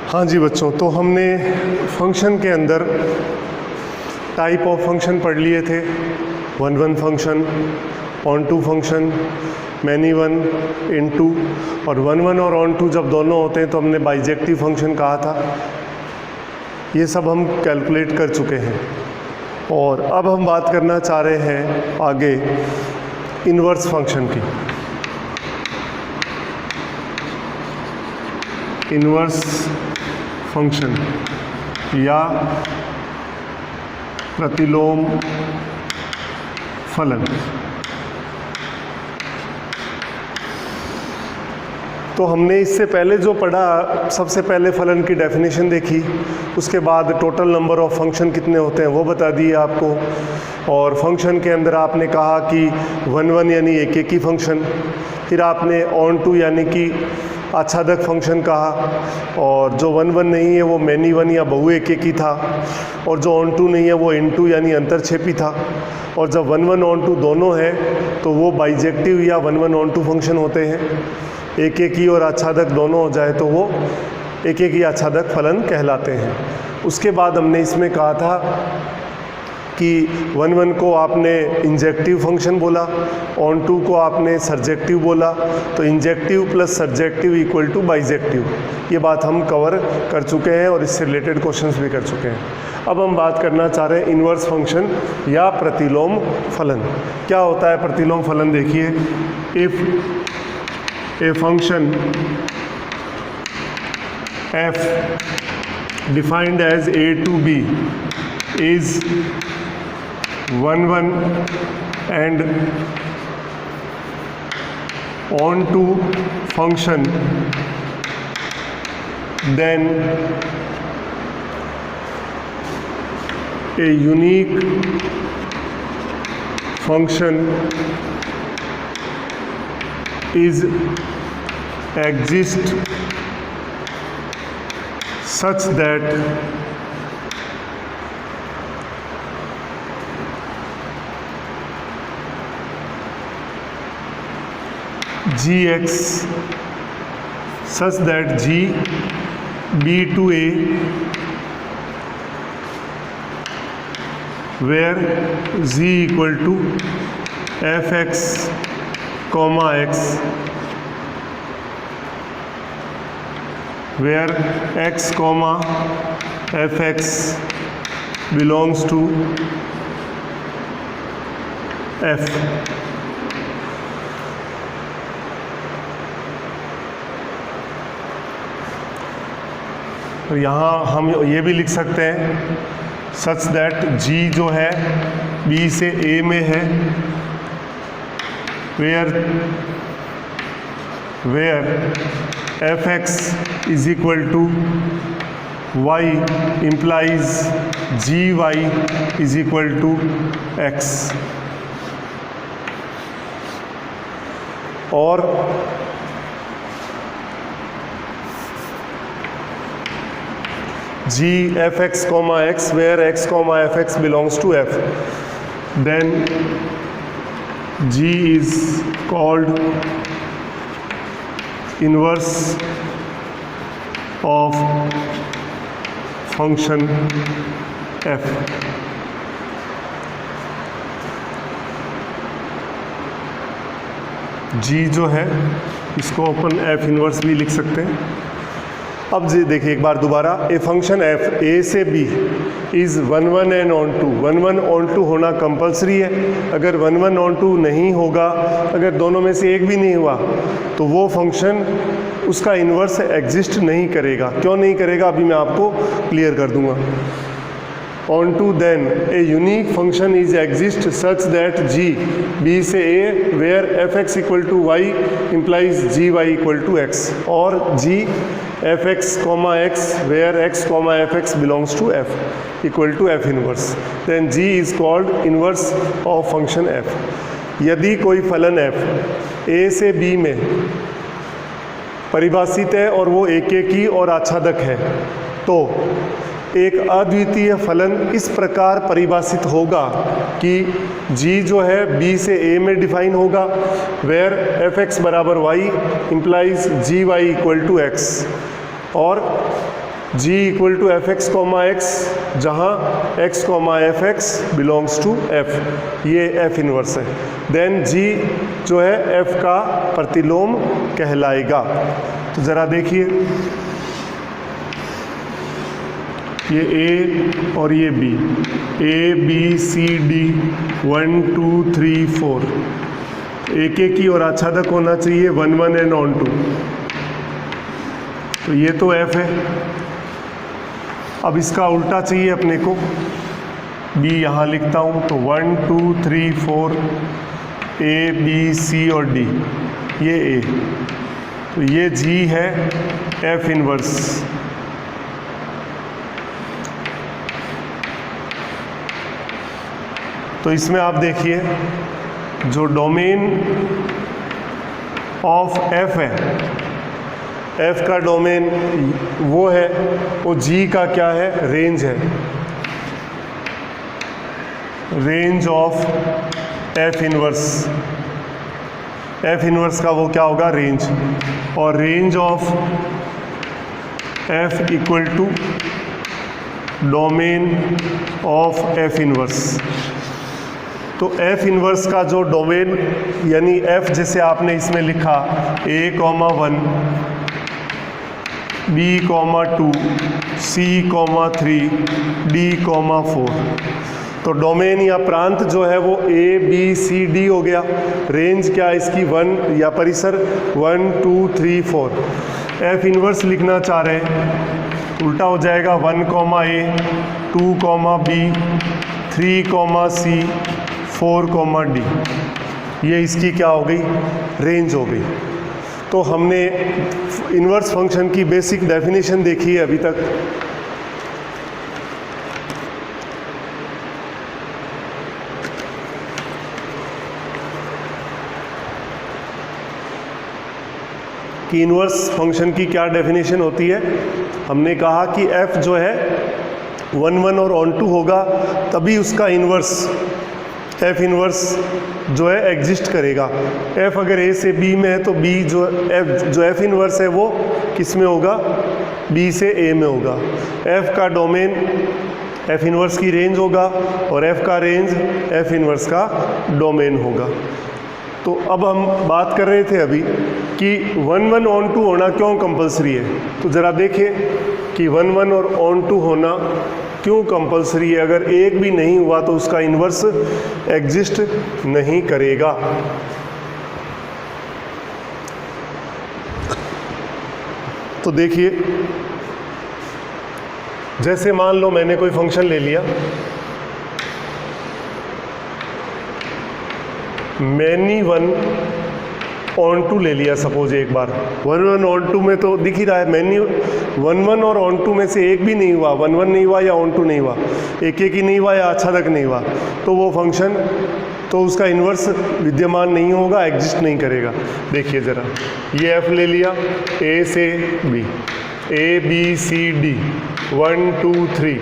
हाँ जी बच्चों, तो हमने फंक्शन के अंदर टाइप ऑफ फंक्शन पढ़ लिए थे। One one function, onto function, many one, into, और वन वन और ऑन टू जब दोनों होते हैं तो हमने बाइजेक्टिव फंक्शन कहा था। ये सब हम कैलकुलेट कर चुके हैं और अब हम बात करना चाह रहे हैं आगे इन्वर्स फंक्शन की। इन्वर्स फंक्शन या प्रतिलोम फलन। तो हमने इससे पहले जो पढ़ा, सबसे पहले फलन की डेफिनेशन देखी, उसके बाद टोटल नंबर ऑफ फंक्शन कितने होते हैं वो बता दिए आपको, और फंक्शन के अंदर आपने कहा कि वन वन यानी एक एक ही फंक्शन, फिर आपने ऑन टू यानी कि आच्छादक फंक्शन कहा, और जो वन वन नहीं है वो मैनी वन या बहु एक एक ही था, और जो ऑन टू नहीं है वो इन टू यानी अंतरक्षेपी था, और जब वन वन ऑन टू दोनों है तो वो बाइजेक्टिव या one one onto function होते हैं। एक एक ही और आच्छादक दोनों हो जाए तो वो एक एक ही आच्छादक फलन कहलाते हैं। उसके बाद हमने इसमें कहा था कि वन वन को आपने इंजेक्टिव फंक्शन बोला, ऑन टू को आपने सर्जेक्टिव बोला, तो injective plus surjective equal to bijective. ये बात हम कवर कर चुके हैं और इससे रिलेटेड क्वेश्चंस भी कर चुके हैं। अब हम बात करना चाह रहे हैं इन्वर्स फंक्शन या प्रतिलोम फलन। क्या होता है प्रतिलोम फलन? देखिए, if A function f defined as a to b is 1 1 and on to function, then a unique function is exist such that gx such that g be to a where z equal to fx comma x, where x comma fx belongs to f। तो यहाँ हम ये भी लिख सकते हैं such that g जो है b से a में है, where fx is equal to y implies gy is equal to x, और g fx comma x where x comma fx belongs to f, then g is called inverse of function f। g जो है इसको अपन f inverse भी लिख सकते हैं। अब जी देखिए एक बार दोबारा, ए फंक्शन f a से b is one one and onto. One one onto होना कंपलसरी है। अगर वन वन ऑन टू नहीं होगा, अगर दोनों में से एक भी नहीं हुआ, तो वो फंक्शन उसका इन्वर्स एग्जिस्ट नहीं करेगा। क्यों नहीं करेगा अभी मैं आपको क्लियर कर दूंगा। Onto then a unique function is exist such that g B से A where f x equal to y implies g y equal to x, और g f x comma x where x comma f x belongs to f equal to f inverse, then g is called inverse of function f. यदि कोई फलन F A से B में परिभाषित है और वो एक एक ही और आच्छादक है, तो एक अद्वितीय फलन इस प्रकार परिभाषित होगा कि g जो है b से a में डिफाइन होगा, वेयर एफ एक्स बराबर y implies g y equal to x, और g equal to f x comma x, जहाँ x comma f x belongs to f, ये एफ इनवर्स है। देन जी जो है एफ का प्रतिलोम कहलाएगा। तो ज़रा देखिए, ये ए और ये b, a B C D 1 2 3 4, एक एक की और आच्छादक होना चाहिए 1 1 एंड ऑन टू। तो ये तो एफ है। अब इसका उल्टा चाहिए अपने को, बी यहाँ लिखता हूँ, तो 1 2 3 4 ए बी सी और डी, ये ए, तो ये जी है एफ इनवर्स। तो इसमें आप देखिए जो डोमेन ऑफ एफ है, एफ का डोमेन वो है, वो जी का क्या है, रेंज है, range of F inverse. F inverse का वो क्या होगा, रेंज, और range of F equal to domain of F inverse. तो एफ इनवर्स का जो डोमेन, यानी एफ जैसे आपने इसमें लिखा a, 1 b, 2 c, 3 d, 4, तो डोमेन या प्रांत जो है वो a b c d हो गया। रेंज क्या इसकी 1 या परिसर 1 2 3 4। एफ इनवर्स लिखना चाह रहे हैं, उल्टा हो जाएगा 1 a, 2 b, 3 c, 4 d, ये इसकी क्या हो गई, रेंज हो गई। तो हमने इनवर्स फंक्शन की बेसिक डेफिनेशन देखी है अभी तक। कि इनवर्स फंक्शन की क्या डेफिनेशन होती है। हमने कहा कि f जो है 1 1 और ऑन टू होगा, तभी उसका इनवर्स एफ इनवर्स जो है एग्जिस्ट करेगा। एफ अगर ए से बी में है तो बी जो एफ इनवर्स है वो किस में होगा, बी से ए में होगा। एफ का डोमेन एफ इनवर्स की रेंज होगा और एफ का रेंज एफ इनवर्स का डोमेन होगा। तो अब हम बात कर रहे थे अभी कि 1 1 ऑन टू होना क्यों कंपलसरी है। तो ज़रा देखें कि 1 1 और ऑन टू होना क्यों कंपलसरी है। अगर एक भी नहीं हुआ तो उसका इन्वर्स एग्जिस्ट नहीं करेगा। तो देखिए, जैसे मान लो मैंने कोई फंक्शन ले लिया, मैनी 1 ऑन टू ले लिया सपोज एक बार। 1 1 ऑन टू में तो दिख ही रहा है, मैनी 1 1 और ऑन टू में से एक भी नहीं हुआ, 1 1 नहीं हुआ या ऑन टू नहीं हुआ, एक एक ही नहीं हुआ या आच्छादक नहीं हुआ, तो वो फंक्शन, तो उसका इन्वर्स विद्यमान नहीं होगा, एग्जिस्ट नहीं करेगा। देखिए ज़रा, ये एफ ले लिया ए से b, a B C D 1 2 3,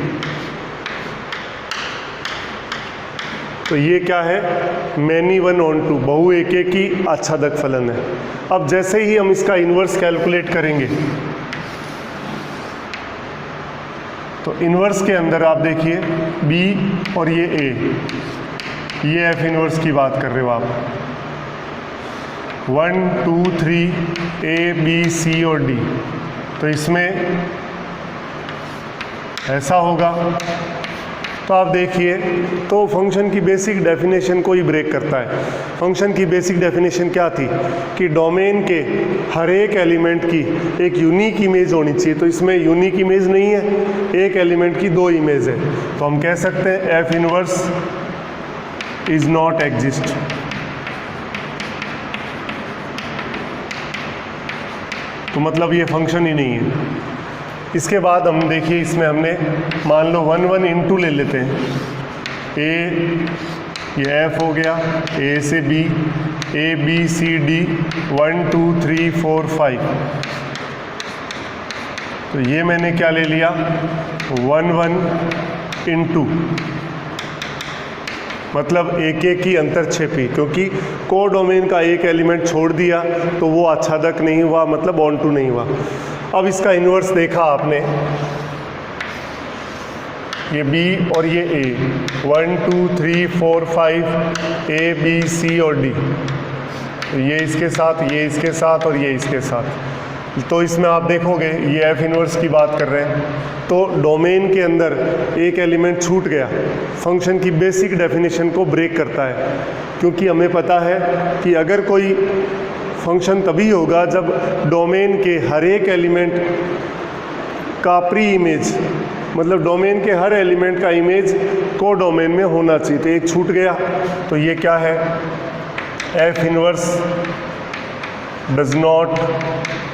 तो ये क्या है, मैनी 1 ऑन टू, बहु एक एक की आच्छादक फलन है। अब जैसे ही हम इसका इन्वर्स कैलकुलेट करेंगे तो इन्वर्स के अंदर आप देखिए बी और ये ए, ये एफ इन्वर्स की बात कर रहे हो आप, 1 2 3 ए बी सी और डी, तो इसमें ऐसा होगा। तो आप देखिए, तो फंक्शन की बेसिक डेफिनेशन को ही ब्रेक करता है। फंक्शन की बेसिक डेफिनेशन क्या थी कि डोमेन के हर एक एलिमेंट की एक यूनिक इमेज होनी चाहिए। तो इसमें यूनिक इमेज नहीं है, एक एलिमेंट की 2 इमेज है, तो हम कह सकते हैं F inverse is not exist. तो मतलब ये फंक्शन ही नहीं है। इसके बाद हम देखिए, इसमें हमने मान लो 1 1 इंटू ले लेते हैं, ए ये एफ हो गया, ए से b, a B C D 1 2 3 4 5, तो ये मैंने क्या ले लिया 1 1 इंटू, मतलब एक एक की अंतरक्षेपी, क्योंकि को डोमेन का एक एलिमेंट छोड़ दिया तो वो आच्छादक नहीं हुआ, मतलब ऑन टू नहीं हुआ। अब इसका इन्वर्स देखा आपने, ये b और ये a, 1 2 3 4 5 a b c और d, ये इसके साथ, ये इसके साथ और ये इसके साथ। तो इसमें आप देखोगे ये एफ इन्वर्स की बात कर रहे हैं, तो डोमेन के अंदर एक एलिमेंट छूट गया, फंक्शन की बेसिक डेफिनेशन को ब्रेक करता है। क्योंकि हमें पता है कि अगर कोई फंक्शन तभी होगा जब डोमेन के हर एक एलिमेंट का प्री इमेज, मतलब डोमेन के हर एलिमेंट का इमेज को डोमेन में होना चाहिए। तो एक छूट गया, तो ये क्या है, F inverse does not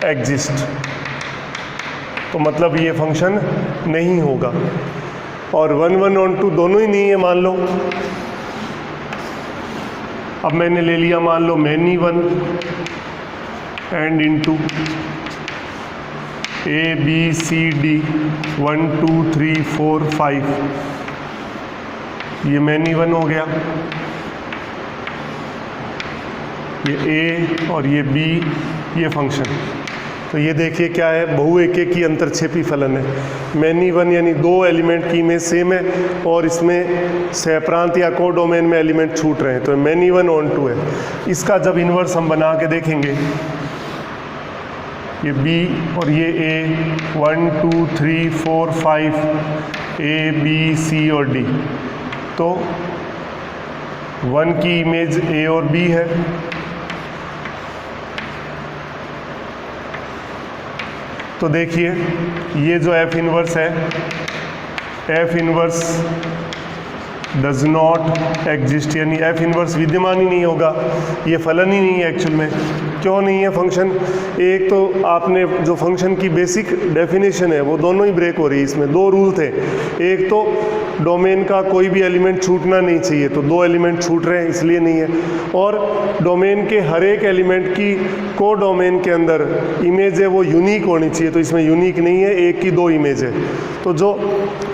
exist, तो मतलब ये फंक्शन नहीं होगा। और 1 1 और 2 दोनों ही नहीं है मान लो। अब मैंने ले लिया मान लो मैनी 1 and into A B C D 1 2 3 4 5, ये मैनी 1 हो गया, ये ए और ये बी, ये फंक्शन। तो ये देखिए क्या है, बहु एके की अंतरक्षेपी फलन है। मैनी 1 यानी दो एलिमेंट की इमेज सेम है और इसमें सहप्रांत या को डोमेन में एलिमेंट छूट रहे हैं, तो मैनी 1 ऑन 2 है। इसका जब इन्वर्स हम बना के देखेंगे, ये बी और ये ए 1 2 3 4 5 ए बी सी और डी, तो 1 की इमेज ए और बी है, तो देखिए ये जो एफ इनवर्स है, F inverse does not exist, यानी एफ इनवर्स विद्यमान ही नहीं होगा, ये फलन ही नहीं है एक्चुअल में। क्यों नहीं है फंक्शन? एक तो आपने जो फंक्शन की बेसिक डेफिनेशन है वो दोनों ही ब्रेक हो रही है। इसमें दो रूल थे, एक तो डोमेन का कोई भी एलिमेंट छूटना नहीं चाहिए, तो दो एलिमेंट छूट रहे हैं इसलिए नहीं है, और डोमेन के हर एक एलिमेंट की को डोमेन के अंदर इमेज है वो यूनिक होनी चाहिए, तो इसमें यूनिक नहीं है, एक की दो इमेज है। तो जो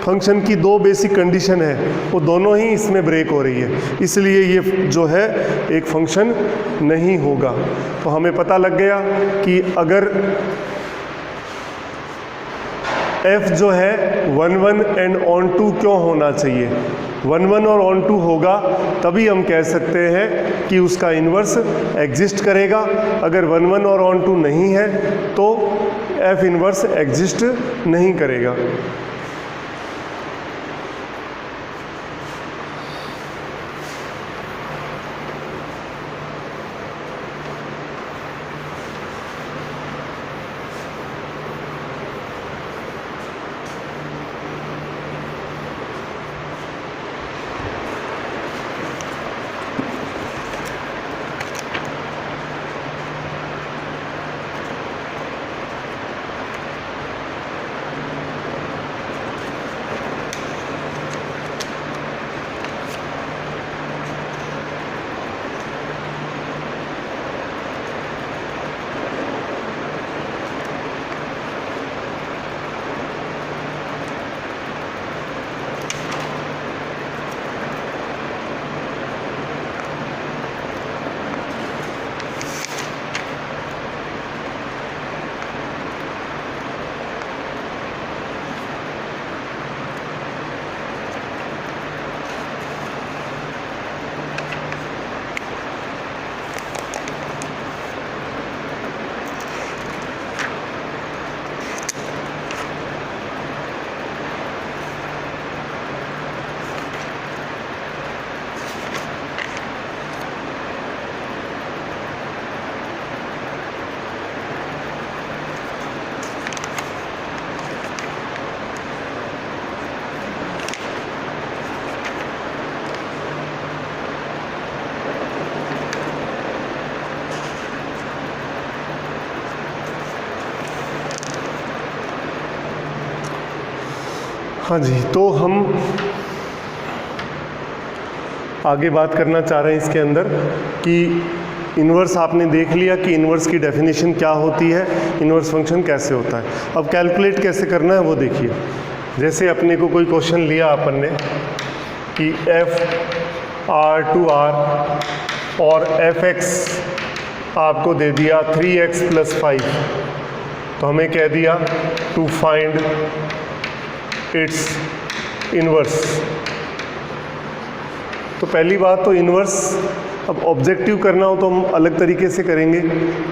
फंक्शन की दो बेसिक कंडीशन है वो दोनों ही इसमें ब्रेक हो रही है, इसलिए ये जो है एक फंक्शन नहीं होगा। तो हमें पता लग गया कि अगर f जो है 1 1 एंड ऑन 2 क्यों होना चाहिए, 1 1 और ऑन 2 होगा तभी हम कह सकते हैं कि उसका इन्वर्स एग्जिस्ट करेगा। अगर 1 1 और ऑन 2 नहीं है तो f इन्वर्स एग्जिस्ट नहीं करेगा। हाँ जी, तो हम आगे बात करना चाह रहे हैं इसके अंदर कि इन्वर्स आपने देख लिया कि इन्वर्स की डेफिनेशन क्या होती है, इन्वर्स फंक्शन कैसे होता है। अब कैलकुलेट कैसे करना है वो देखिए। जैसे अपने को कोई क्वेश्चन लिया अपन ने कि f r और f(x) आपको दे दिया 3x + 5, तो हमें कह दिया टू फाइंड इट्स इनवर्स। तो पहली बात तो इनवर्स, अब ऑब्जेक्टिव करना हो तो हम अलग तरीके से करेंगे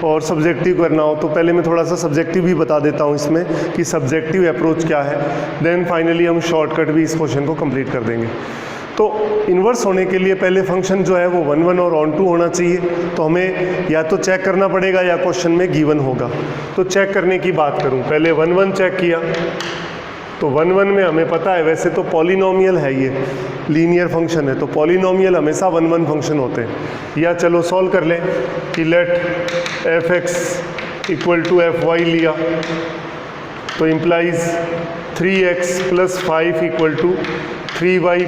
और सब्जेक्टिव करना हो तो पहले मैं थोड़ा सा सब्जेक्टिव भी बता देता हूँ इसमें कि सब्जेक्टिव अप्रोच क्या है, देन फाइनली हम शॉर्टकट भी इस क्वेश्चन को कंप्लीट कर देंगे। तो इन्वर्स होने के लिए पहले फंक्शन जो है वो 1 1 और ऑन टू होना चाहिए। तो हमें या तो चेक करना पड़ेगा या क्वेश्चन में गिवन होगा। तो चेक करने की बात करूं, पहले 1 1 चेक किया तो 1 1 में हमें पता है वैसे तो पॉलिनोमियल है, ये लीनियर फंक्शन है तो पॉलिनोमियल हमेशा 1 1 फंक्शन होते हैं। या चलो सॉल्व कर लें कि लेट f(x) = fy लिया तो इम्प्लाइज 3x + 5 = 3y +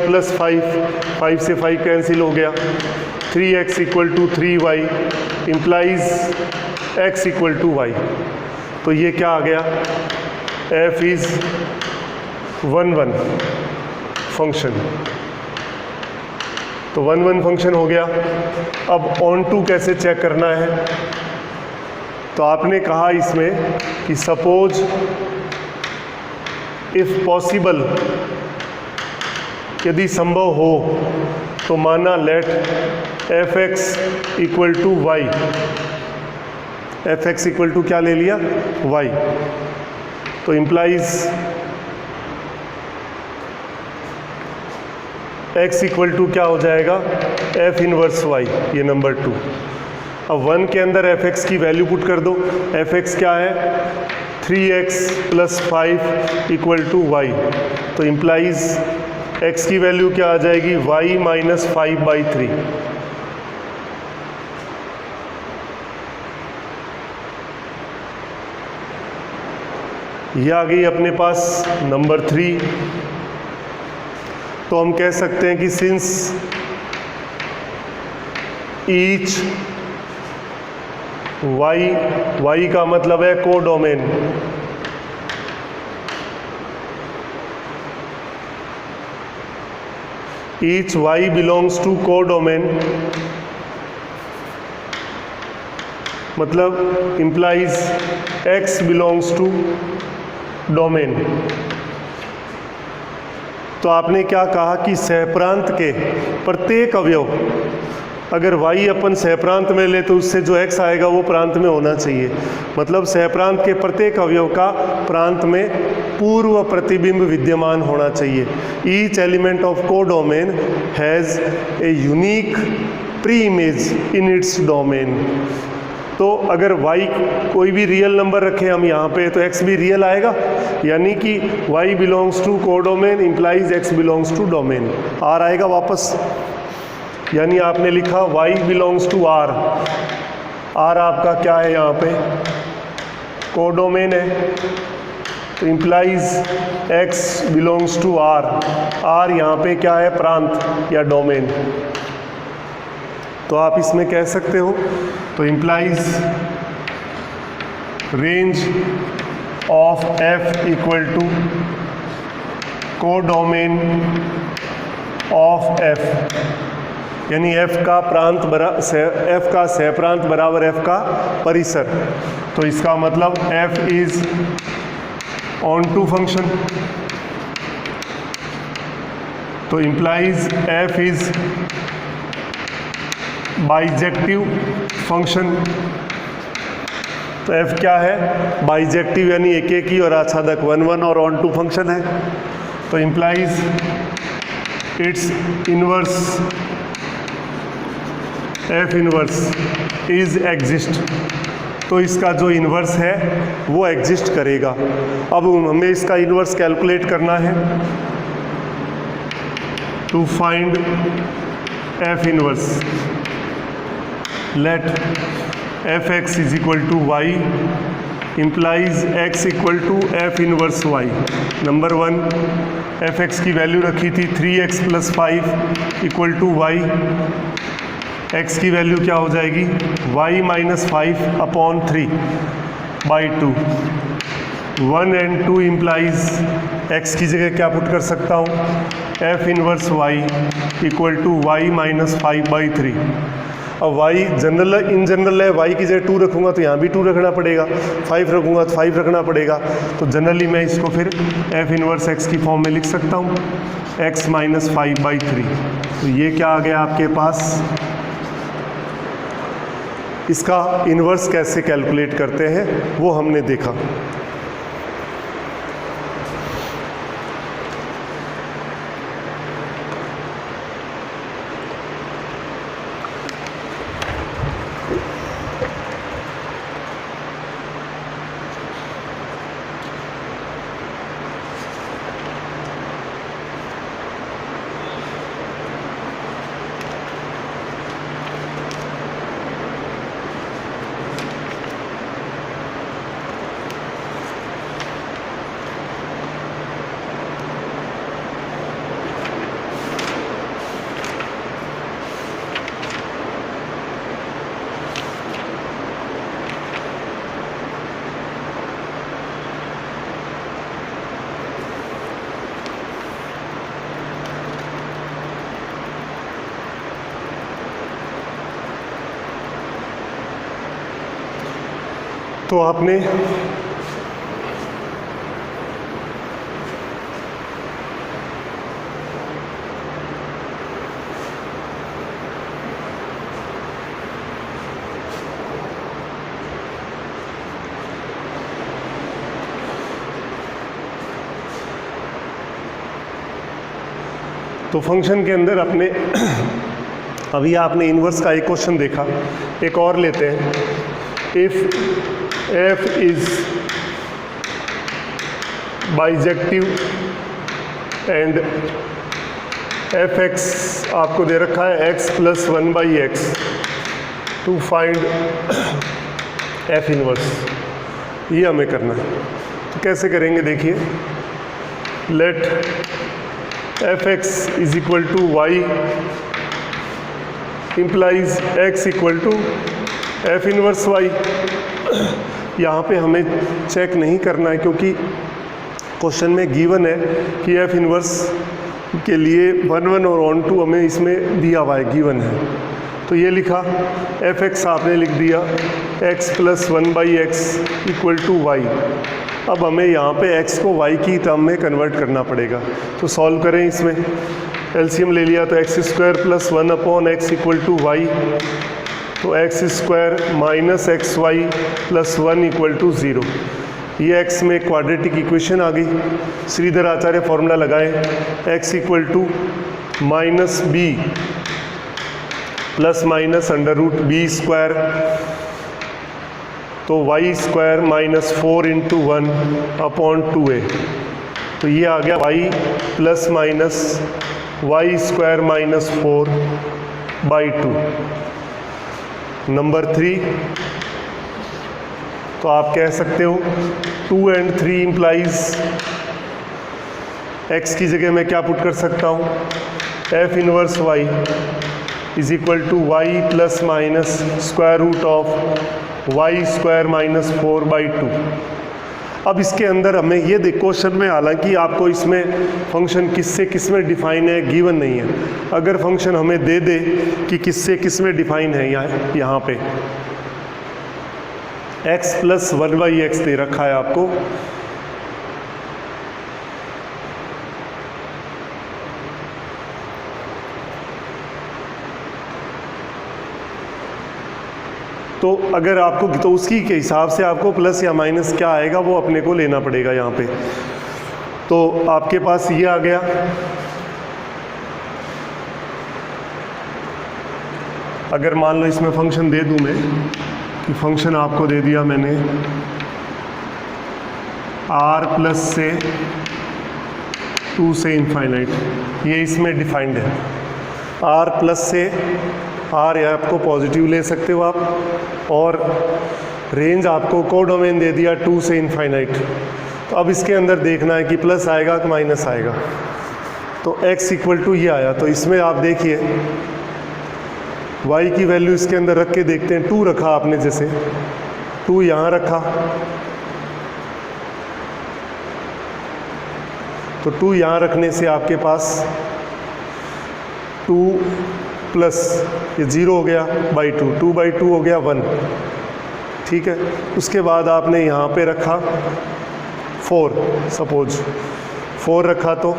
5 से 5 कैंसिल हो गया, 3x = 3y implies x = y। तो ये क्या आ गया, f इज़ 1 1 फंक्शन। तो 1 1 फंक्शन हो गया। अब ऑन टू कैसे चेक करना है, तो आपने कहा इसमें कि सपोज इफ पॉसिबल, यदि संभव हो तो माना लेट f(x) = y, f(x) = क्या ले लिया, y। तो इम्प्लाइज x = क्या हो जाएगा, f इनवर्स y, ये नंबर 2। अब 1 के अंदर f(x) की वैल्यू पुट कर दो, f(x) क्या है, 3x + 5 = y। तो इम्प्लाइज x की वैल्यू क्या आ जाएगी, y - 5/3। ये आ गई अपने पास नंबर 3। तो हम कह सकते हैं कि सिंस ईच y का मतलब है codomain, each y belongs to codomain, मतलब implies x belongs to domain। तो आपने क्या कहा कि सहप्रांत के प्रत्येक अवयव, अगर y अपन सहप्रांत में ले तो उससे जो x आएगा वो प्रांत में होना चाहिए। मतलब सहप्रांत के प्रत्येक अवयव का प्रांत में पूर्व प्रतिबिंब विद्यमान होना चाहिए। Each element of codomain has a unique pre image in its domain. तो अगर y कोई भी रियल नंबर रखें हम यहाँ पे तो x भी रियल आएगा, यानी कि y belongs to codomain implies x belongs to domain. r आएगा वापस, यानी आपने लिखा y belongs to r, r आपका क्या है यहाँ पे, कोडोमेन है, तो implies x belongs to r, r यहाँ पे क्या है, प्रांत या डोमेन। तो आप इसमें कह सकते हो, तो implies range of f = codomain of f, यानी f का प्रांत f का सहप्रांत बराबर f का परिसर। तो इसका मतलब f is onto function, तो implies f is bijective function. तो f क्या है, बाइजेक्टिव, यानी एक एक ही और आच्छादक 1 1 और ऑन टू फंक्शन है। तो implies it's inverse f inverse is exist. तो इसका जो इन्वर्स है वो एग्जिस्ट करेगा। अब हमें इसका इन्वर्स कैलकुलेट करना है। To find f inverse, let f(x) = y implies x = f inverse y। Number 1 f(x) की वैल्यू रखी थी 3x + 5 = y, x की वैल्यू क्या हो जाएगी, y - 5/3/2। 1 and 2 इम्प्लाइज x की जगह क्या पुट कर सकता हूँ, f इनवर्स y = y - 5/3। अब y जनरल इन जनरल है, y की जगह 2 रखूँगा तो यहाँ भी 2 रखना पड़ेगा, 5 रखूँगा तो 5 रखना पड़ेगा। तो जनरली मैं इसको फिर f इनवर्स x की फॉर्म में लिख सकता हूँ, x माइनस 5/3। तो ये क्या आ गया आपके पास। इसका इन्वर्स कैसे कैलकुलेट करते हैं वो हमने देखा। तो आपने फंक्शन के अंदर अपने अभी आपने इन्वर्स का एक क्वेश्चन देखा, एक और लेते हैं। If f is bijective and fx आपको दे रखा है x + 1/x to find f inverse, ये हमें करना है। तो कैसे करेंगे देखिए, let fx is equal to y implies x equal to f inverse y। यहाँ पे हमें चेक नहीं करना है क्योंकि क्वेश्चन में गिवन है कि f इनवर्स के लिए 1 1 और 1 2 हमें इसमें दिया हुआ है, गिवन है। तो ये लिखा fx आपने लिख दिया x + 1/x equal to y। अब हमें यहाँ पे x को y की टर्म में कन्वर्ट करना पड़ेगा। तो सॉल्व करें, इसमें एलसीएम ले लिया तो x² + 1/x equal to y। तो x² minus xy + 1 equal to 0। ये x में क्वाड्रेटिक इक्वेशन आ गई। श्रीधर आचार्य फॉर्मूला लगाएं, x equal to -b plus minus √b², तो y² -4 × 1/2a। तो ये आ गया y + y² -4/2। नंबर 3, तो आप कह सकते हो 2 and 3 इम्प्लाइज x की जगह मैं क्या पुट कर सकता हूँ, f inverse y is equal to y + y² -4/2। अब इसके अंदर हमें ये क्वेश्चन में, हालांकि आपको इसमें फंक्शन किससे किस में डिफाइन है गिवन नहीं है। अगर फंक्शन हमें दे दे कि किससे किस में डिफाइन है, यहाँ पे x + 1/x दे रखा है आपको, तो अगर आपको, तो उसकी के हिसाब से आपको प्लस या माइनस क्या आएगा वो अपने को लेना पड़ेगा यहाँ पे। तो आपके पास ये आ गया, अगर मान लो इसमें फंक्शन दे दूँ मैं कि फंक्शन आपको दे दिया मैंने r+ से 2 से इनफाइनाइट, ये इसमें डिफाइंड है। r+ से r या आपको पॉजिटिव ले सकते हो आप, और रेंज आपको कोडोमेन दे दिया 2 से इनफाइनाइट। तो अब इसके अंदर देखना है कि प्लस आएगा कि माइनस आएगा। तो x इक्वल टू ये आया, तो इसमें आप देखिए y की वैल्यू इसके अंदर रख के देखते हैं। 2 रखा आपने, जैसे 2 यहाँ रखा तो 2 यहाँ रखने से आपके पास 2 प्लस ये 0 हो गया बाई 2, 2/2 हो गया 1, ठीक है। उसके बाद आपने यहाँ पे रखा 4, सपोज 4 रखा तो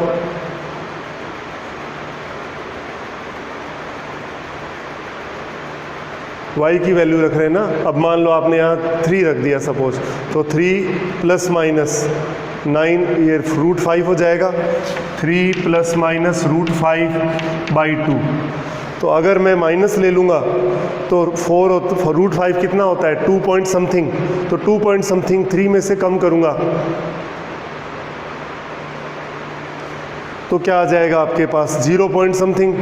y की वैल्यू रख रहे हैं ना। अब मान लो आपने यहाँ 3 रख दिया सपोज, तो 3 प्लस माइनस 9, ये √5 हो जाएगा। 3 प्लस माइनस √5/2। तो अगर मैं माइनस ले लूँगा तो 4 √5 कितना होता है 2 पॉइंट समथिंग, तो 2 पॉइंट समथिंग 3 में से कम करूँगा तो क्या आ जाएगा आपके पास 0 point something,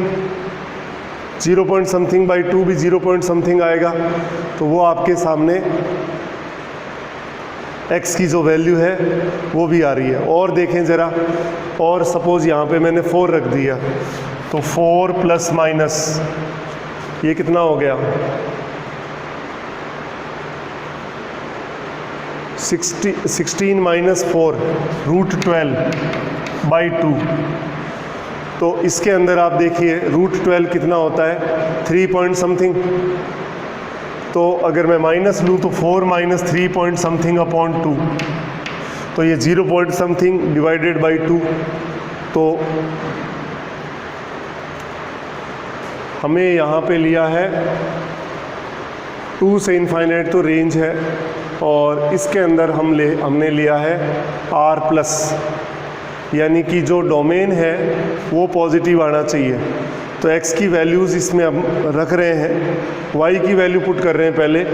0 point something by 2 भी 0 पॉइंट समथिंग आएगा। तो वो आपके सामने x की जो वैल्यू है वो भी आ रही है। और देखें ज़रा, और सपोज यहाँ पे मैंने 4 रख दिया, तो 4 प्लस माइनस ये कितना हो गया 16 माइनस 4 √12/2। तो इसके अंदर आप देखिए √12 कितना होता है 3 पॉइंट समथिंग। तो अगर मैं माइनस लूँ तो 4 माइनस 3 पॉइंट समथिंग अपॉन 2, तो ये 0 पॉइंट समथिंग डिवाइडेड बाई 2। तो हमें यहाँ पे लिया है 2 से इनफाइनाइट तो रेंज है, और इसके अंदर हमने लिया है r+, यानी कि जो डोमेन है वो पॉजिटिव आना चाहिए। तो x की वैल्यूज़ इसमें हम रख रहे हैं, y की वैल्यू पुट कर रहे हैं पहले।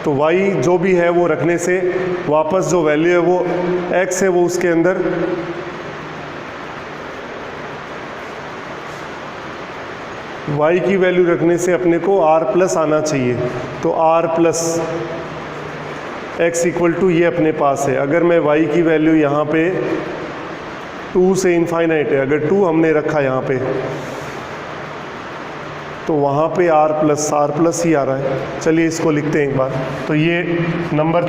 तो y जो भी है वो रखने से वापस जो वैल्यू है वो x है वो उसके अंदर y की वैल्यू रखने से अपने को r+ आना चाहिए। तो r+ x इक्वल टू ये अपने पास है। अगर मैं y की वैल्यू यहाँ पे 2 से इनफाइनाइट है, अगर 2 हमने रखा यहाँ पे, तो वहाँ पे r+ ही आ रहा है। चलिए इसको लिखते हैं एक बार। तो ये नंबर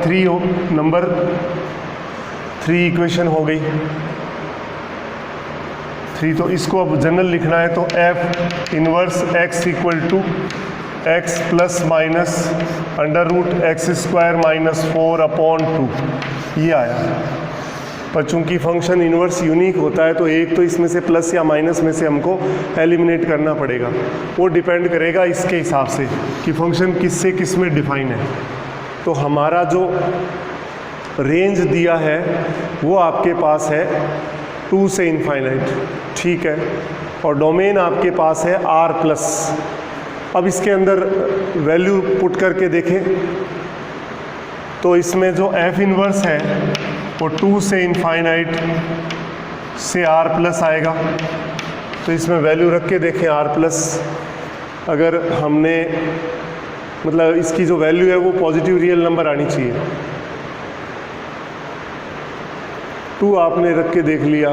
3 इक्वेशन हो गई 3। तो इसको अब जनरल लिखना है, तो f inverse x equal to x plus minus √x² - 4/2 ये आया। पर चूंकि फंक्शन इनवर्स यूनिक होता है तो एक तो इसमें से प्लस या माइनस में से हमको एलिमिनेट करना पड़ेगा। वो डिपेंड करेगा इसके हिसाब से कि फंक्शन किस से किस में डिफाइन है। तो हमारा जो रेंज दिया है वो आपके पास है 2 से इनफाइनाइट, ठीक है, और डोमेन आपके पास है r+। अब इसके अंदर वैल्यू पुट करके देखें तो इसमें जो f इनवर्स है वो 2 से इनफाइनाइट से r+ आएगा। तो इसमें वैल्यू रख के देखें r+, अगर हमने मतलब इसकी जो वैल्यू है वो पॉजिटिव रियल नंबर आनी चाहिए। 2 आपने रख के देख लिया,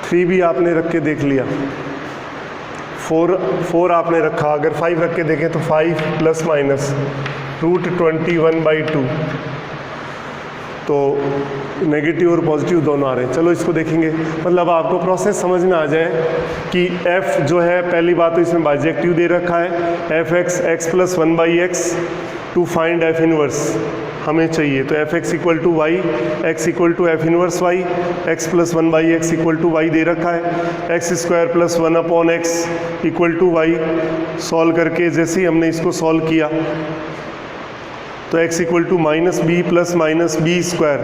3 भी आपने रख के देख लिया, 4 आपने रखा। अगर 5 रख के देखें तो 5 प्लस माइनस √21/2, तो नेगेटिव और पॉजिटिव दोनों आ रहे हैं। चलो इसको देखेंगे, मतलब आपको प्रोसेस समझ में आ जाए कि f जो है, पहली बात तो इसमें बाइजेक्टिव दे रखा है f(x) x + 1/x to find f inverse हमें चाहिए। तो f(x) equal to y, x equal to f inverse y, x + 1/x equal to y दे रखा है, x² + 1/x equal to y। Solve करके जैसे ही हमने इसको सॉल्व किया तो x equal to -b + -b²,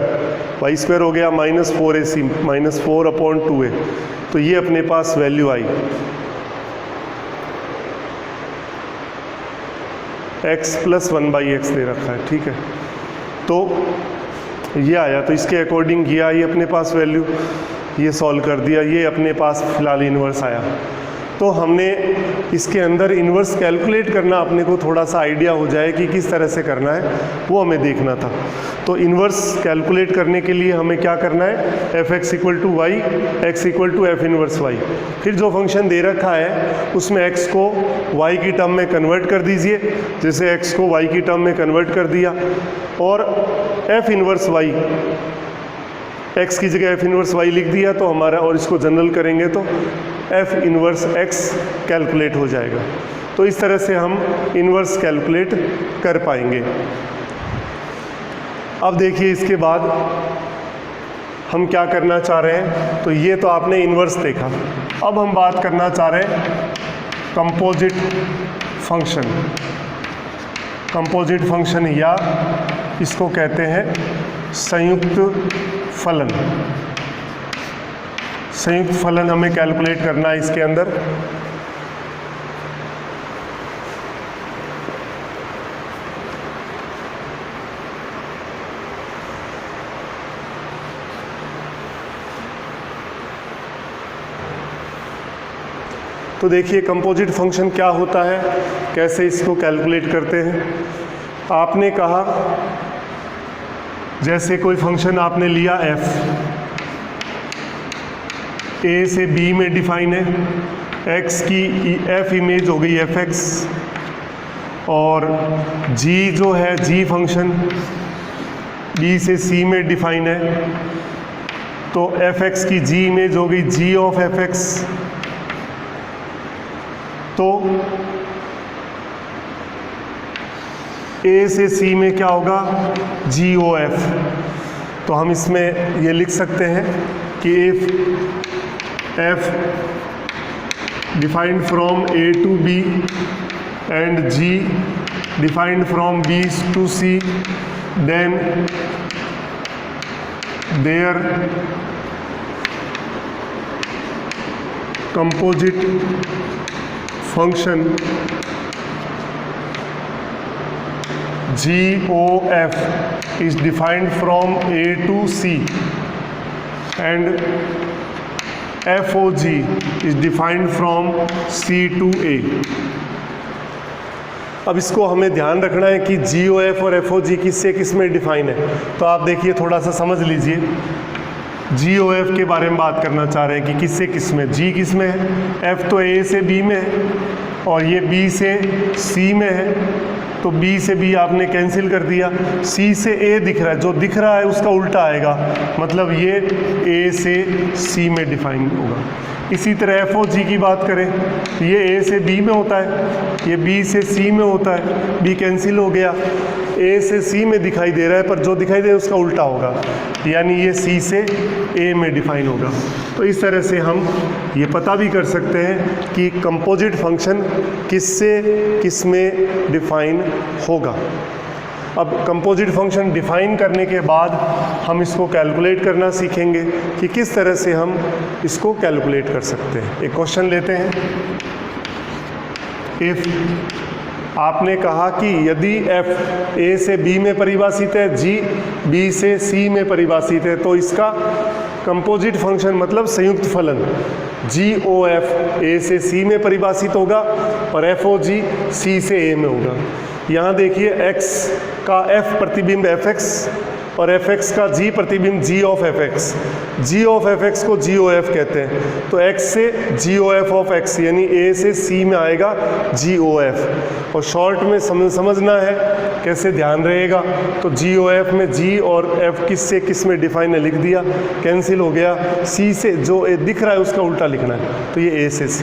y² हो गया -4ac -4/2a। तो ये अपने पास वैल्यू आई x + 1/x दे रखा है, ठीक है। तो ये आया, तो इसके अकॉर्डिंग ये आई अपने पास वैल्यू, ये सॉल्व कर दिया, ये अपने पास फिलहाल इन्वर्स आया। तो हमने इसके अंदर इन्वर्स कैलकुलेट करना, अपने को थोड़ा सा आइडिया हो जाए कि किस तरह से करना है वो हमें देखना था। तो इन्वर्स कैलकुलेट करने के लिए हमें क्या करना है, f(x) equal to y, x equal to f inverse y। फिर जो फंक्शन दे रखा है उसमें x को y की टर्म में कन्वर्ट कर दीजिए, जैसे x को y की टर्म में कन्वर्ट कर दिया, और f इनवर्स y, x की जगह f इनवर्स y लिख दिया तो हमारा, और इसको जनरल करेंगे तो f इनवर्स x कैलकुलेट हो जाएगा। तो इस तरह से हम इन्वर्स कैलकुलेट कर पाएंगे। अब देखिए इसके बाद हम क्या करना चाह रहे हैं। तो ये तो आपने इन्वर्स देखा, अब हम बात करना चाह रहे हैं कंपोजिट फंक्शन। कंपोजिट फंक्शन या इसको कहते हैं संयुक्त फलन। संयुक्त फलन हमें कैलकुलेट करना है इसके अंदर। तो देखिए कंपोजिट फंक्शन क्या होता है, कैसे इसको कैलकुलेट करते हैं। आपने कहा जैसे कोई फंक्शन आपने लिया f, a से b में डिफाइन है, x की f इमेज हो गई fx, और g जो है g फंक्शन b से c में डिफाइन है, तो fx की g इमेज हो गई g ऑफ fx। तो a से c में क्या होगा, जी ओ एफ। तो हम इसमें ये लिख सकते हैं कि if f defined from a to b and g defined from b to c, then there composite function GOF is defined from A to C and FOG is defined from C to A। अब इसको हमें ध्यान रखना है कि GOF और FOG किससे किस में डिफाइन है। तो आप देखिए थोड़ा सा समझ लीजिए, GOF के बारे में बात करना चाह रहे हैं कि किससे किस में, G किस में है, F तो A से B में है और ये B से C में है, तो B से B आपने कैंसिल कर दिया, C से A दिख रहा है, जो दिख रहा है उसका उल्टा आएगा, मतलब ये A से C में डिफाइन होगा। इसी तरह FOG की बात करें, ये A से B में होता है, ये B से C में होता है, B कैंसिल हो गया, A से C में दिखाई दे रहा है पर जो दिखाई दे रहा है उसका उल्टा होगा, यानी ये C से A में डिफाइन होगा। तो इस तरह से हम ये पता भी कर सकते हैं कि कंपोजिट फंक्शन किससे किस में डिफाइन होगा। अब कंपोजिट फंक्शन डिफाइन करने के बाद हम इसको कैलकुलेट करना सीखेंगे कि किस तरह से हम इसको कैलकुलेट कर सकते हैं। एक क्वेश्चन लेते हैं। इफ़ आपने कहा कि यदि f a से b में परिभाषित है, g b से c में परिभाषित है, तो इसका कंपोजिट फंक्शन मतलब संयुक्त फलन GOF a से c में परिभाषित होगा और FOG c से a में होगा। यहाँ देखिए x का f प्रतिबिंब fx और fx का g प्रतिबिंब g of fx। g of fx को GOF कहते हैं, तो x से GOF ऑफ x यानी a से c में आएगा GOF। और शॉर्ट में समझना है कैसे, ध्यान रहेगा। तो GOF में g और f किस से किस में डिफाइन है लिख दिया, कैंसिल हो गया। c से जो a दिख रहा है उसका उल्टा लिखना है, तो ये a से c।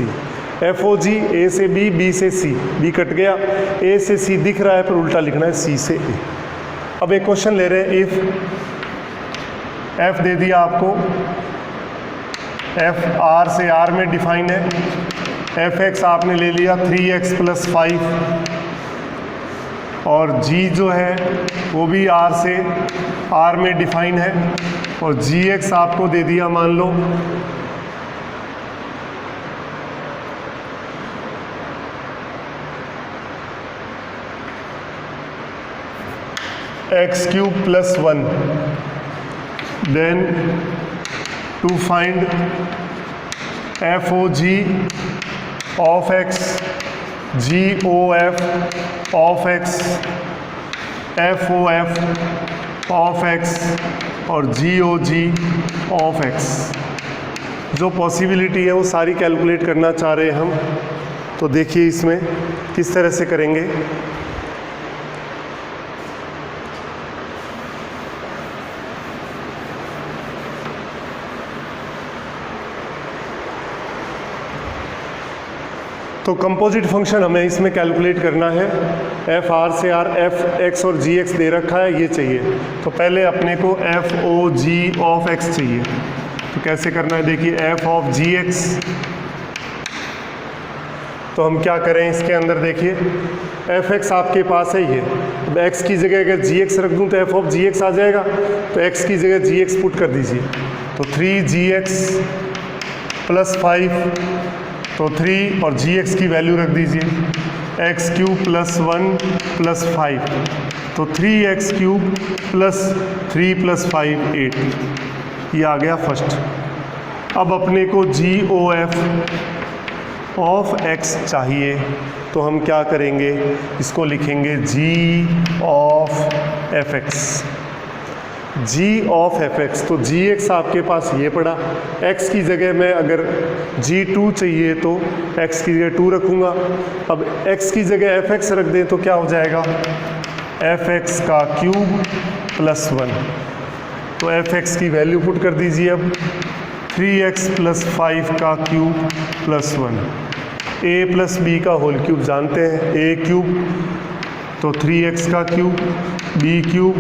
FOG A से B, B से C, B कट गया, A से C दिख रहा है पर उल्टा लिखना है C से A। अब एक क्वेश्चन ले रहे हैं। इफ़ F दे दिया आपको, F R से R में डिफाइन है, Fx आपने ले लिया 3x + 5 और G जो है वो भी R से R में डिफाइन है और Gx आपको दे दिया मान लो x³ + 1। Then to find FOG of x, GOF of x, FOF of x और GOG of x, जो पॉसिबिलिटी है वो सारी कैलकुलेट करना चाह रहे हैं हम। तो देखिए इसमें किस तरह से करेंगे। तो कंपोजिट फंक्शन हमें इसमें कैलकुलेट करना है। एफ आर से आर एफ एक्स और जी एक्स दे रखा है, ये चाहिए। तो पहले अपने को f o g of x चाहिए। तो कैसे करना है, देखिए एफ ऑफ जी एक्स, तो हम क्या करें इसके अंदर, देखिए एफ एक्स आपके पास है ये, अब एक्स की जगह अगर जी एक्स रख दूँ तो एफ ऑफ जी एक्स आ जाएगा, तो एक्स की जगह जी एक्स पुट कर दीजिए। तो 3gx प्लस 5, तो 3 और जी एक्स की वैल्यू रख दीजिए, एक्स क्यूब प्लस 1 प्लस 5, तो 3x क्यूब प्लस 3 प्लस 5 8, ये आ गया फर्स्ट। अब अपने को g o f of x चाहिए, तो हम क्या करेंगे, इसको लिखेंगे g of f x, g of f x. तो जी एक्स आपके पास ये पड़ा, एक्स की जगह मैं अगर g2 चाहिए तो x की जगह 2 रखूँगा। अब x की जगह एफ एक्स रख दें तो क्या हो जाएगा, एफ एक्स का क्यूब प्लस 1, तो एफ एक्स की वैल्यू पुट कर दीजिए। अब 3x प्लस 5 का cube plus 1, a plus b का होल क्यूब जानते हैं, a क्यूब, तो 3x का cube, b cube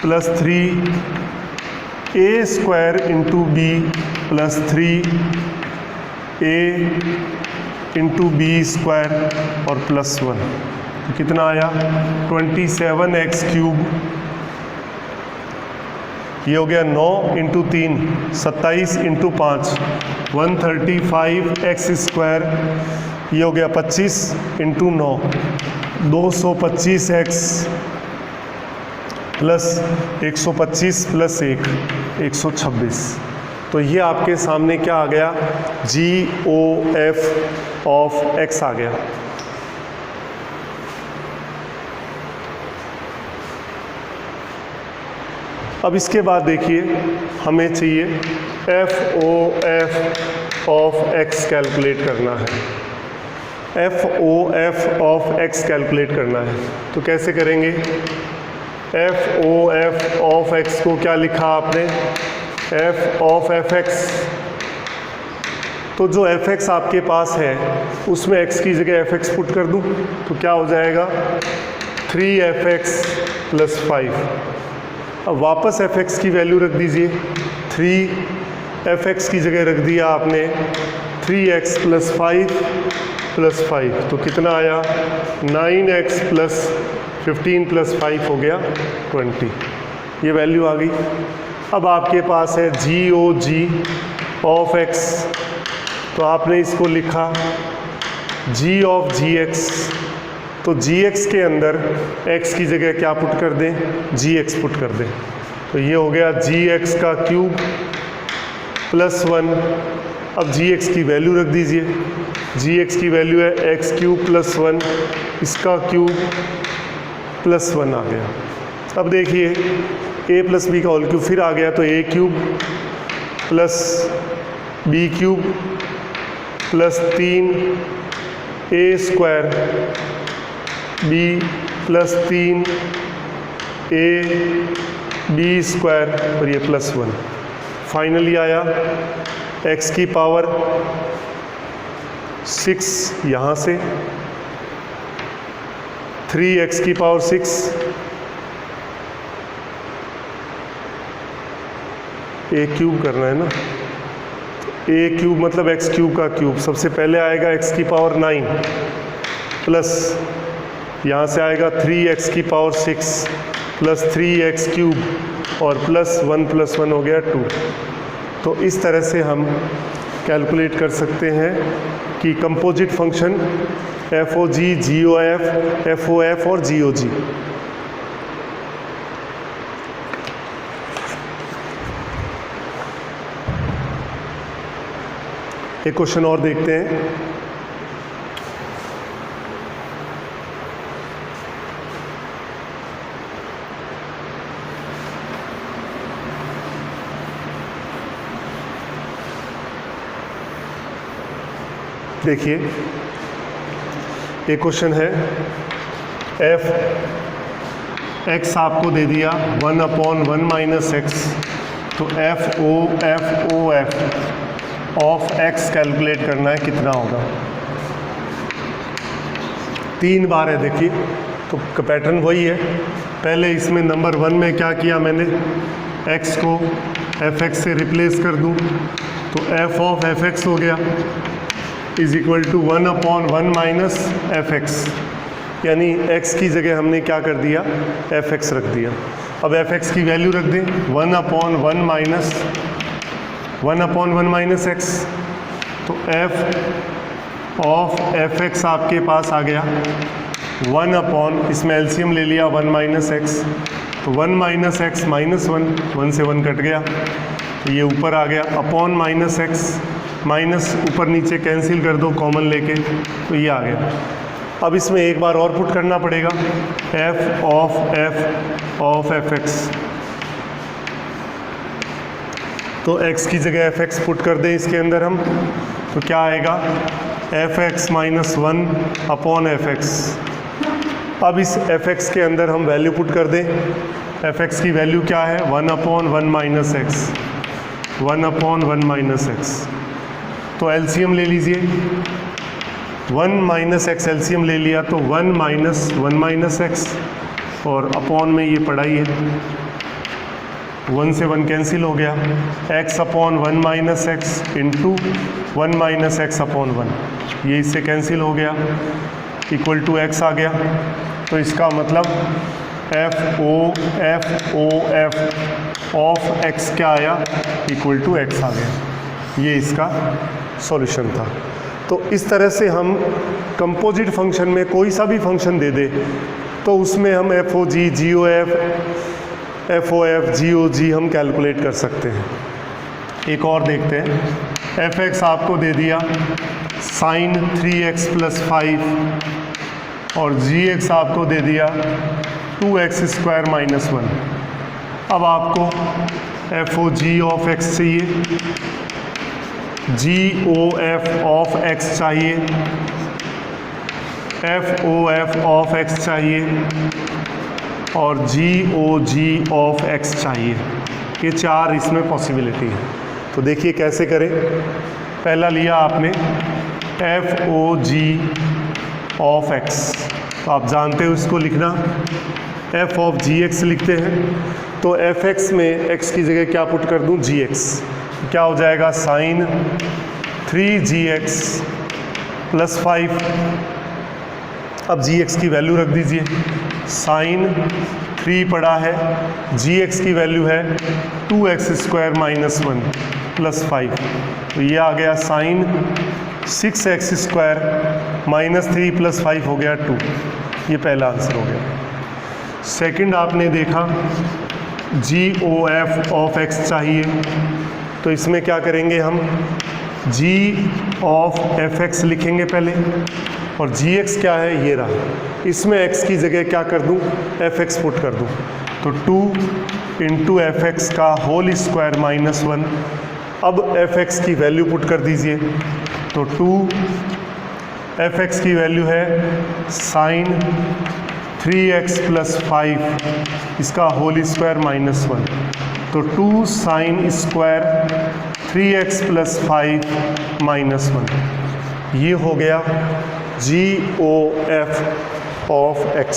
plus 3 a square into b plus 3 a into b square और प्लस 1, तो कितना आया 27x क्यूब, ये हो गया 9 इंटू 3 27 इंटू 5 135x स्क्वायर, ये हो गया 25 इंटू 9 225x प्लस 125 प्लस 1 126। तो ये आपके सामने क्या आ गया, g o f of x आ गया। अब इसके बाद देखिए हमें चाहिए f o f of x calculate करना है, f o f of x calculate करना है। तो कैसे करेंगे, f o f of x को क्या लिखा आपने, एफ ऑफ एफ एक्स, तो जो एफ एक्स आपके पास है उसमें एक्स की जगह एफ एक्स पुट कर दूं तो क्या हो जाएगा 3fx प्लस 5। अब वापस एफ एक्स की वैल्यू रख दीजिए, 3fx की जगह रख दिया आपने 3x प्लस 5 प्लस 5, तो कितना आया 9x प्लस 15 प्लस 5 हो गया 20, ये वैल्यू आ गई। अब आपके पास है जी ओ जी ऑफ एक्स, तो आपने इसको लिखा जी ऑफ जी एक्स, तो जी एक्स के अंदर x की जगह क्या पुट कर दें, जी एक्स पुट कर दें, तो ये हो गया जी एक्स का क्यूब प्लस 1। अब जी एक्स की वैल्यू रख दीजिए, जी एक्स की वैल्यू है एक्स क्यूब प्लस 1, इसका क्यूब प्लस 1 आ गया। अब देखिए a प्लस बी का होल क्यूब फिर आ गया, तो a cube plus b cube plus 3 a square b plus 3 a b square और ये प्लस 1, फाइनली आया x की पावर 6 यहाँ से, 3x की पावर 6, a क्यूब करना है ना, a क्यूब मतलब x क्यूब का क्यूब, सबसे पहले आएगा x की पावर 9 प्लस यहाँ से आएगा 3x की पावर 6 प्लस 3x क्यूब और प्लस 1 हो गया 2। तो इस तरह से हम कैलकुलेट कर सकते हैं कि composite function f o g, g o f, f o f और जी ओ जी। एक क्वेश्चन और देखते हैं। देखिए एक क्वेश्चन है, एफ एक्स आपको दे दिया 1/1 माइनस एक्स, तो f o f of x calculate करना है, कितना होगा। 3 बार है देखिए, तो पैटर्न वही है। पहले इसमें नंबर 1 में क्या किया मैंने, x को fx से रिप्लेस कर दूं, तो f ऑफ fx हो गया is equal to 1/1 minus fx, यानी x की जगह हमने क्या कर दिया, fx रख दिया। अब fx की वैल्यू रख दें 1/1 माइनस x, तो f ऑफ fx आपके पास आ गया 1/, इसमें एलसीएम ले लिया 1 माइनस एक्स, तो 1 माइनस एक्स माइनस 1 से 1 कट गया, तो ये ऊपर आ गया अपॉन माइनस एक्स, माइनस ऊपर नीचे कैंसिल कर दो कॉमन लेके, तो ये आ गया। अब इसमें एक बार और पुट करना पड़ेगा f ऑफ fx, तो x की जगह fx पुट कर दें इसके अंदर हम, तो क्या आएगा fx माइनस 1 अपॉन fx। अब इस fx के अंदर हम वैल्यू पुट कर दें, fx की वैल्यू क्या है 1/1 माइनस एक्स, 1/1 माइनस एक्स, तो एलसीएम ले लीजिए 1 माइनस एक्स, एलसीएम ले लिया तो 1 माइनस एक्स, और अपॉन में ये पढ़ा ही है 1 से 1 कैंसिल हो गया, x/1 minus x into 1 minus x upon 1, ये इससे कैंसिल हो गया, इक्वल टू x आ गया। तो इसका मतलब f ऑफ x क्या आया, इक्वल टू x आ गया। ये इसका सॉल्यूशन था। तो इस तरह से हम कंपोजिट फंक्शन में कोई सा भी फंक्शन दे दे तो उसमें हम FOG, GOF, FOF, GOG हम कैलकुलेट कर सकते हैं। एक और देखते हैं, fx आपको दे दिया साइन 3x प्लस 5 और gx आपको दे दिया 2x स्क्वायर माइनस 1। अब आपको FOG ऑफ x चाहिए, GOF ऑफ x चाहिए, FOF ऑफ x चाहिए और GOG ऑफ x चाहिए। ये 4 इसमें पॉसिबिलिटी है। तो देखिए कैसे करें। पहला लिया आपने FOG ऑफ x, तो आप जानते हो इसको लिखना, f ऑफ gx लिखते हैं, तो fx में x की जगह क्या पुट कर दूं, gx, क्या हो जाएगा साइन 3gx प्लस 5। अब gx की वैल्यू रख दीजिए, साइन 3 पड़ा है, gx की वैल्यू है 2x स्क्वायर माइनस 1 प्लस 5, तो ये आ गया sign 6x square minus 3 plus 5 हो गया 2। ये पहला आंसर हो गया। सेकंड आपने देखा GOF ऑफ x चाहिए, तो इसमें क्या करेंगे हम, G ऑफ fx लिखेंगे पहले, और gx क्या है, ये रहा, इसमें x की जगह क्या कर दूं, fx पुट कर दूं, तो 2 इंटू fx का होल स्क्वायर माइनस 1। अब fx की वैल्यू पुट कर दीजिए, तो 2 fx की वैल्यू है साइन 3x प्लस 5, इसका होल स्क्वायर माइनस 1, तो 2 sine square 3x plus 5 minus 1। ये हो गया GOF ऑफ x।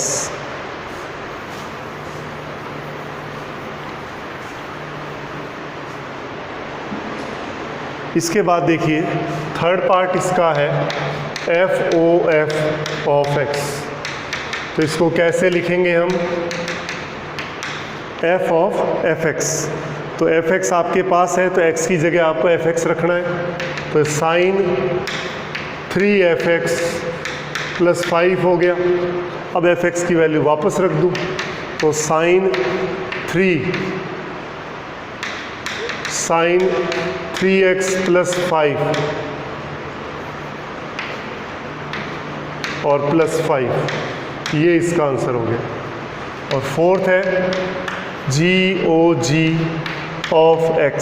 इसके बाद देखिए थर्ड पार्ट इसका है FOF ऑफ x, तो इसको कैसे लिखेंगे हम, f ऑफ fx, तो fx आपके पास है तो x की जगह आपको fx रखना है, तो साइन 3fx प्लस 5 हो गया। अब fx की वैल्यू वापस रख दूँ, तो साइन 3x प्लस 5 और प्लस 5, ये इसका आंसर हो गया। और फोर्थ है GOG ऑफ x,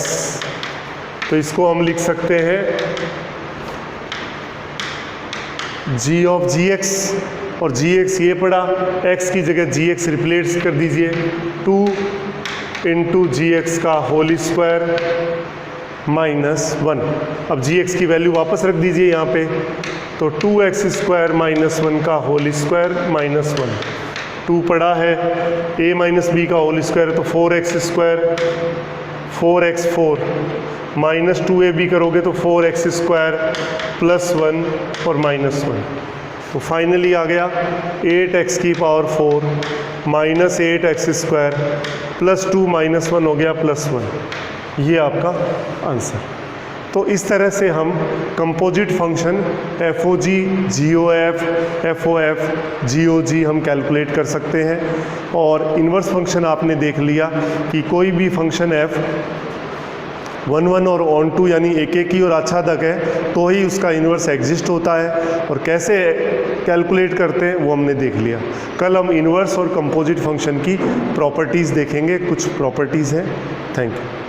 तो इसको हम लिख सकते हैं G ऑफ gx, और gx ये पड़ा, x की जगह gx रिप्लेस कर दीजिए, 2 इंटू gx का होल स्क्वायर -1। अब gx की वैल्यू वापस रख दीजिए यहाँ पे, तो 2x स्क्वायर माइनस 1 का होल स्क्वायर माइनस 1, 2 पड़ा है, a माइनस बी का होल स्क्वायर तो 4x square, 4x4 minus 2ab करोगे तो 4x स्क्वायर प्लस 1 और माइनस 1, तो फाइनली आ गया 8x की power 4 minus 8x square plus 2 minus 1 हो गया प्लस 1। ये आपका आंसर। तो इस तरह से हम composite function FOG, GOF, FOF, GOG हम कैलकुलेट कर सकते हैं। और इन्वर्स फंक्शन आपने देख लिया कि कोई भी फंक्शन f 1 1 और ऑन टू यानी एक एक की और आच्छादक है तो ही उसका इन्वर्स एग्जिस्ट होता है, और कैसे कैलकुलेट करते हैं वो हमने देख लिया। कल हम इन्वर्स और कंपोजिट फंक्शन की प्रॉपर्टीज़ देखेंगे, कुछ प्रॉपर्टीज़ हैं। Thank you.